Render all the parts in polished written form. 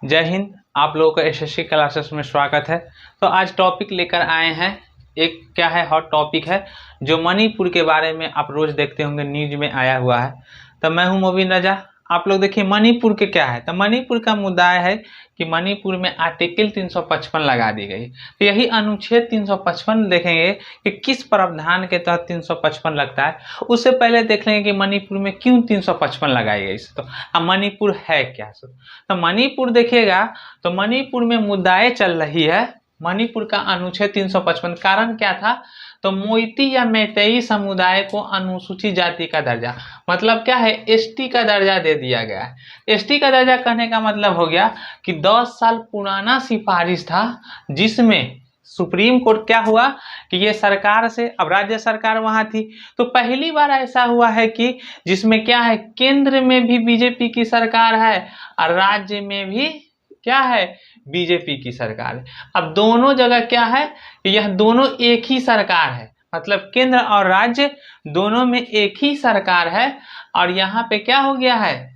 जय हिंद। आप लोगों का एसएससी क्लासेस में स्वागत है। तो आज टॉपिक लेकर आए हैं, एक क्या है, हॉट टॉपिक है जो मणिपुर के बारे में आप रोज देखते होंगे, न्यूज में आया हुआ है। तो मैं हूं मोबिन रजा। आप लोग देखिए मणिपुर के क्या है। तो मणिपुर का मुद्दा है कि मणिपुर में आर्टिकल 355 लगा दी गई। तो यही अनुच्छेद 355 देखेंगे कि किस प्रावधान के तहत 355 लगता है। उससे पहले देख लेंगे कि मणिपुर में क्यों 355 लगाई गई। तो अब मणिपुर है क्या। तो मणिपुर देखिएगा, तो मणिपुर में मुद्दाएं चल रही है। मणिपुर का अनुच्छेद 355 कारण क्या था, तो मोइती या मैतेई समुदाय को अनुसूचित जाति का दर्जा, मतलब क्या है, एसटी का दर्जा दे दिया गया है। एसटी का दर्जा कहने का मतलब हो गया कि 10 साल पुराना सिफारिश था, जिसमें सुप्रीम कोर्ट क्या हुआ कि ये सरकार से, अब राज्य सरकार वहां थी, तो पहली बार ऐसा हुआ है कि जिसमें क्या है, केंद्र में भी बीजेपी की सरकार है और राज्य में भी क्या है, बीजेपी की सरकार है। अब दोनों जगह क्या है, यह दोनों एक ही सरकार है, मतलब केंद्र और राज्य दोनों में एक ही सरकार है। और यहाँ पे क्या हो गया है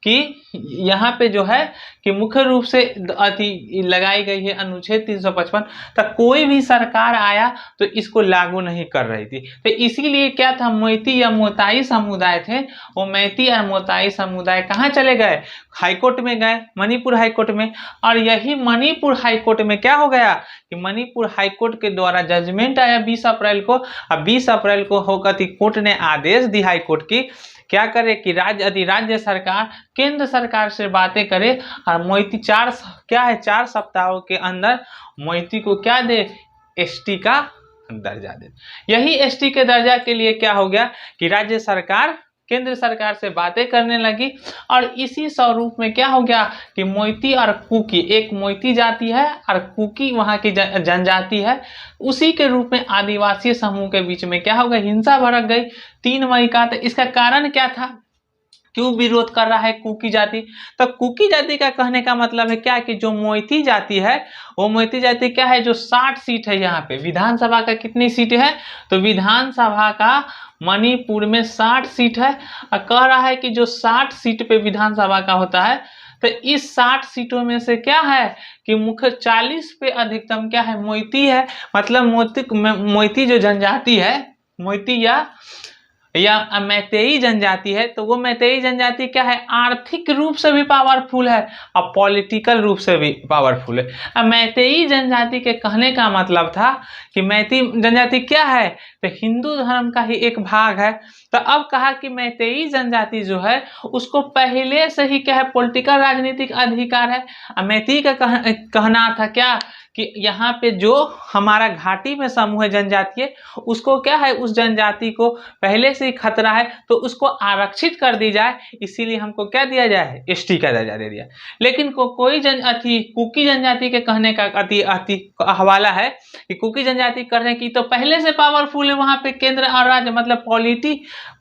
कि यहाँ पे जो है कि मुख्य रूप से लगाई गई है अनुच्छेद 355, तक कोई भी सरकार आया तो इसको लागू नहीं कर रही थी। तो इसीलिए क्या था, मोइती या मोताई समुदाय थे, वो मैती और मोताई समुदाय कहाँ चले गए, हाईकोर्ट में गए, मणिपुर हाईकोर्ट में। और यही मणिपुर हाईकोर्ट में क्या हो गया कि मणिपुर हाईकोर्ट के द्वारा जजमेंट आया 20 अप्रैल को। अब 20 अप्रैल को होकर कोर्ट ने आदेश दी हाईकोर्ट की, क्या करे कि राज्य सरकार केंद्र सरकार से बातें करे और मोइती 4 सप्ताहों के अंदर मोइती को क्या दे, एसटी का दर्जा दे। यही एसटी के दर्जा के लिए क्या हो गया कि राज्य सरकार केंद्र सरकार से बातें करने लगी। और इसी स्वरूप में क्या हो गया कि मोइती और कुकी, एक मोइती जाति है और कुकी वहां की जनजाति है, उसी के रूप में आदिवासी समूह के बीच में क्या हो गया, हिंसा भड़क गई 3 मई का। तो इसका कारण क्या था, क्यों विरोध कर रहा है कुकी जाति। तो कुकी जाति का कहने का मतलब है क्या कि जो मोइती जाति है, वो मोइती जाति क्या है, जो 60 सीट है यहाँ पे, विधानसभा का कितनी सीट है, तो विधानसभा का मणिपुर में 60 सीट है। और कह रहा है कि जो 60 सीट पे विधानसभा का होता है, तो इस 60 सीटों में से क्या है कि मुख्य 40 पे अधिकतम क्या है, मोइती है। मतलब मोइती जो जनजाति है, मोइती या मैतेई जनजाति है, तो वो मैतेई जनजाति क्या है, आर्थिक रूप से भी पावरफुल है और पॉलिटिकल रूप से भी पावरफुल है। अब मैतेई जनजाति के कहने का मतलब था कि मैतेई जनजाति क्या है, तो हिंदू धर्म का ही एक भाग है। तो अब कहा कि मैतेई जनजाति जो है उसको पहले से ही क्या है, पॉलिटिकल राजनीतिक अधिकार है। मैतेई का कहना था क्या कि यहाँ पे जो हमारा घाटी में समूह है जनजातीय, उसको क्या है, उस जनजाति को पहले से ही खतरा है, तो उसको आरक्षित कर दी जाए, इसीलिए हमको क्या दिया जाए, एसटी का दर्जा दे दिया। लेकिन कोई कुकी जनजाति के कहने का हवाला है कि कुकी जनजाति करने की तो पहले से पावरफुल है वहां पे केंद्र और राज्य, मतलब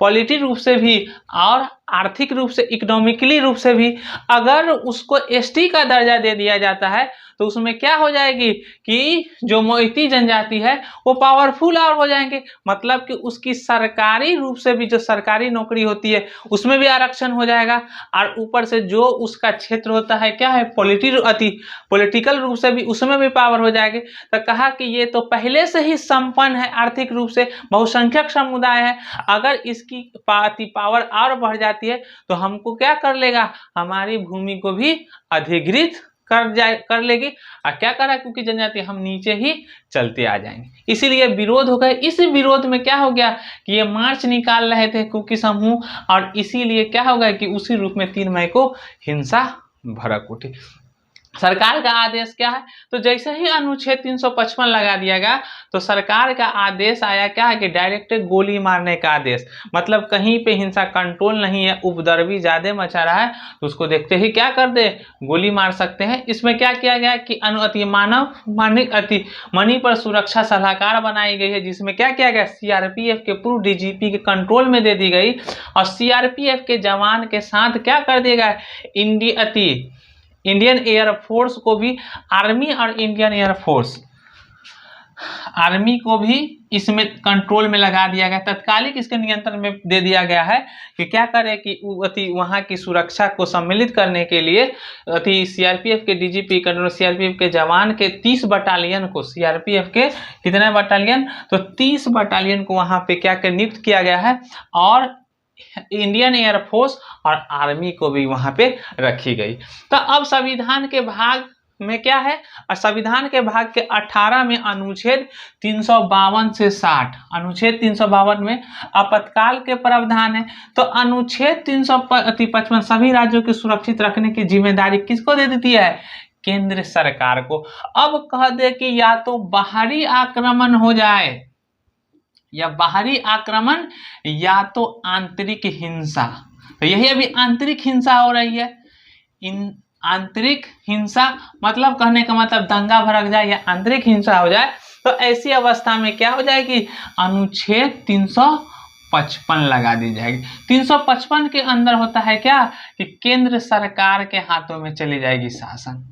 पॉलिटी रूप से भी और आर्थिक रूप से, इकोनॉमिकली रूप से भी। अगर उसको एसटी का दर्जा दे दिया जाता है तो उसमें क्या हो जाएगी कि जो मोइती जनजाति है वो पावरफुल और हो जाएंगे, मतलब कि उसकी सरकारी रूप से भी, जो सरकारी नौकरी होती है उसमें भी आरक्षण हो जाएगा। और ऊपर से जो उसका क्षेत्र होता है क्या है, पॉलिटिकल रूप से भी उसमें भी पावर हो जाएगी। तो कहा कि ये तो पहले से ही संपन्न है, आर्थिक रूप से बहुसंख्यक समुदाय है, अगर इसकी पावर और बढ़ जाती है तो हमको क्या कर लेगा, हमारी भूमि को भी अधिग्रहित कर लेगी। और क्या करा, क्योंकि जनजाति हम नीचे ही चलते आ जाएंगे, इसीलिए विरोध हो गए। इस विरोध में क्या हो गया कि ये मार्च निकाल रहे थे कुकी समूह, और इसीलिए क्या हो गया कि उसी रूप में 3 मई को हिंसा भड़क उठी। सरकार का आदेश क्या है, तो जैसे ही अनुच्छेद 355 लगा दिया गया तो सरकार का आदेश आया क्या है कि डायरेक्ट गोली मारने का आदेश। मतलब कहीं पे हिंसा कंट्रोल नहीं है, उपद्रवी ज्यादा मचा रहा है, तो उसको देखते ही क्या कर दे, गोली मार सकते हैं। इसमें क्या किया गया कि मणिपुर सुरक्षा सलाहकार बनाई गई है, जिसमें क्या किया गया, सीआरपीएफ के पूर्व डीजीपी के कंट्रोल में दे दी गई। और सीआरपीएफ के जवान के साथ क्या कर दिया गया, इंडियन एयर फोर्स को भी, आर्मी और इंडियन एयर फोर्स आर्मी को भी इसमें कंट्रोल में लगा दिया गया, तत्कालिक इसके नियंत्रण में दे दिया गया है कि क्या करे कि वहाँ की सुरक्षा को सम्मिलित करने के लिए सीआरपीएफ के डीजीपी कर्नल सीआरपीएफ के जवान के 30 बटालियन को, सीआरपीएफ के कितने बटालियन, तो 30 बटालियन को वहाँ पे क्या कर नियुक्त किया गया है, और इंडियन एयरफोर्स और आर्मी को भी वहाँ पे रखी गई। तो अब संविधान के भाग में क्या है, संविधान के भाग के 18 में अनुच्छेद 352 से 60, अनुच्छेद 352 में आपातकाल के प्रावधान है। तो अनुच्छेद 355 सभी राज्यों को सुरक्षित रखने की जिम्मेदारी किसको दे देती है, केंद्र सरकार को। अब कह दे कि या तो बाहरी आक्रमण हो जाए, या बाहरी आक्रमण या तो आंतरिक हिंसा, तो यही अभी आंतरिक हिंसा हो रही है। इन आंतरिक हिंसा मतलब कहने का मतलब दंगा भड़क जाए या आंतरिक हिंसा हो जाए, तो ऐसी अवस्था में क्या हो जाएगी, अनुच्छेद 355 लगा दी जाएगी। 355 के अंदर होता है क्या कि केंद्र सरकार के हाथों में चली जाएगी शासन।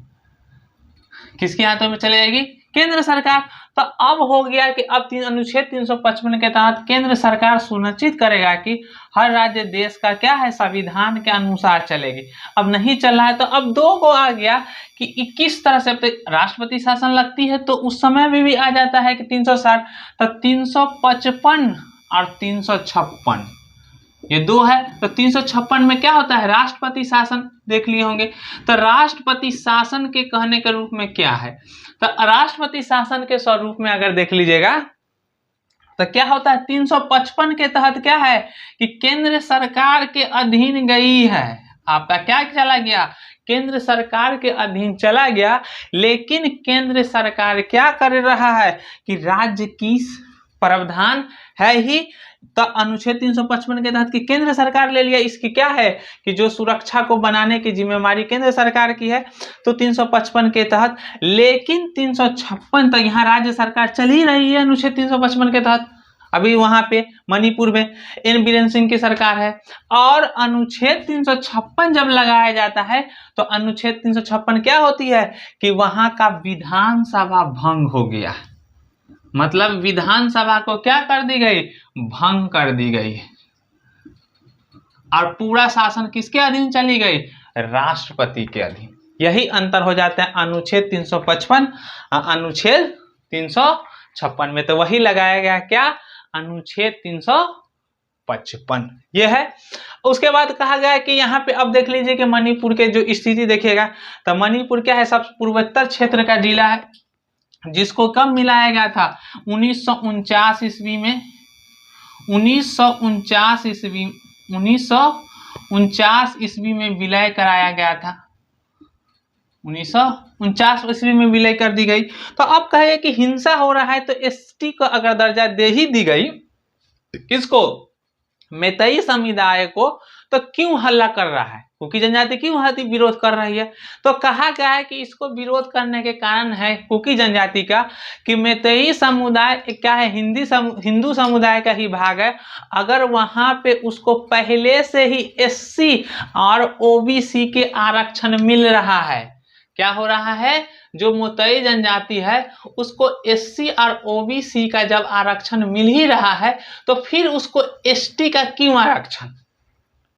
किसके हाथों में चली जाएगी, केंद्र सरकार। तो अब हो गया कि अब अनुच्छेद 355 के तहत केंद्र सरकार सुनिश्चित करेगा कि हर राज्य देश का क्या है, संविधान के अनुसार चलेगी। अब नहीं चल रहा है तो अब दो को आ गया कि किस तरह से राष्ट्रपति शासन लगती है, तो उस समय में भी आ जाता है कि 360, तो 355 और 356 ये दो है। तो 356 में क्या होता है, राष्ट्रपति शासन, देख लिए होंगे। तो राष्ट्रपति शासन के कहने के रूप में क्या है, तो राष्ट्रपति शासन के स्वरूप में अगर देख लीजिएगा तो क्या होता है, 355 के तहत क्या है कि केंद्र सरकार के अधीन गई है, आपका क्या चला गया, केंद्र सरकार के अधीन चला गया। लेकिन केंद्र सरकार क्या कर रहा है कि राज्य की प्रावधान है ही, तो अनुच्छेद 355 के तहत कि केंद्र सरकार ले लिया, इसकी क्या है कि जो सुरक्षा को बनाने की जिम्मेवारी केंद्र सरकार की है, तो 355 के तहत। लेकिन 356 तक यहाँ राज्य सरकार चल ही रही है अनुच्छेद 355 के तहत। अभी वहां पे मणिपुर में एन बीरेन सिंह की सरकार है, और अनुच्छेद 356 जब लगाया जाता है तो अनुच्छेद 356 क्या होती है कि वहां का विधानसभा भंग हो गया, मतलब विधानसभा को क्या कर दी गई, भंग कर दी गई, और पूरा शासन किसके अधीन चली गई, राष्ट्रपति के अधीन। यही अंतर हो जाता है अनुच्छेद 355 अनुच्छेद 356 में, तो वही लगाया गया क्या, अनुच्छेद 355 ये है। उसके बाद कहा गया कि यहाँ पे अब देख लीजिए कि मणिपुर के जो स्थिति देखिएगा, तो मणिपुर क्या है, सब पूर्वोत्तर क्षेत्र का जिला है, जिसको कब मिलाया गया था, 1949 ईस्वी में, 1949 ईस्वी में विलय कराया गया था, 1949 ईस्वी में विलय कर दी गई। तो अब कहे कि हिंसा हो रहा है तो एसटी को अगर दर्जा दे ही दी गई, किसको, मैतेई समुदाय को, तो क्यों हल्ला कर रहा है, कुकी जनजाति क्यों विरोध कर रही है, तो कहा गया है कि इसको विरोध करने के कारण है कुकी जनजाति का कि मैतेई समुदाय क्या है, हिंदू समुदाय का ही भाग है। अगर वहां पे उसको पहले से ही एससी और ओबीसी के आरक्षण मिल रहा है, क्या हो रहा है, जो मैतेई जनजाति है उसको एससी और ओबीसी का जब आरक्षण मिल ही रहा है, तो फिर उसको एसटी का क्यों आरक्षण,